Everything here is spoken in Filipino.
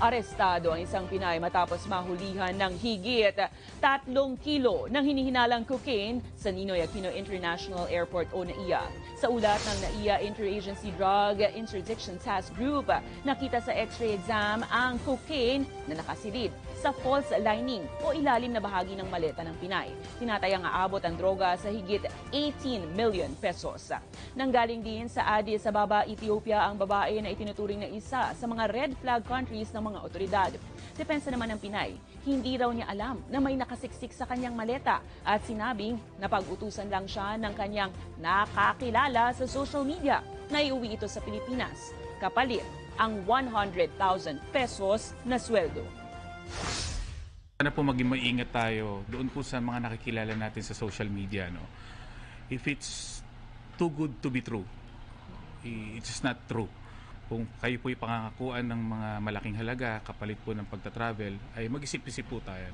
Arestado ang isang Pinay matapos mahulihan ng higit 3 kilo ng hinihinalang cocaine sa Ninoy Aquino International Airport o NAIA. Sa ulat ng NAIA Interagency Drug Interdiction Task Group, nakita sa x-ray exam ang cocaine na nakasilid sa false lining o ilalim na bahagi ng maleta ng Pinay. Tinatayang aabot ang droga sa higit 18 million pesos. Nanggaling din sa Addis Ababa, Ethiopia ang babae na itinuturing na isa sa mga red flag countries ng mga otoridad. Depensa naman ng Pinay, hindi raw niya alam na may nakasiksik sa kanyang maleta at sinabing napag-utusan lang siya ng kanyang nakakilala sa social media na iuwi ito sa Pilipinas. Kapalit ang 100,000 pesos na sweldo. Sana po maging maingat tayo doon po sa mga nakikilala natin sa social media. No? If it's too good to be true, it's just not true. Kung kayo po ipangangakuan ng mga malaking halaga kapalit po ng pagta-travel, ay mag-isip-isip po tayo.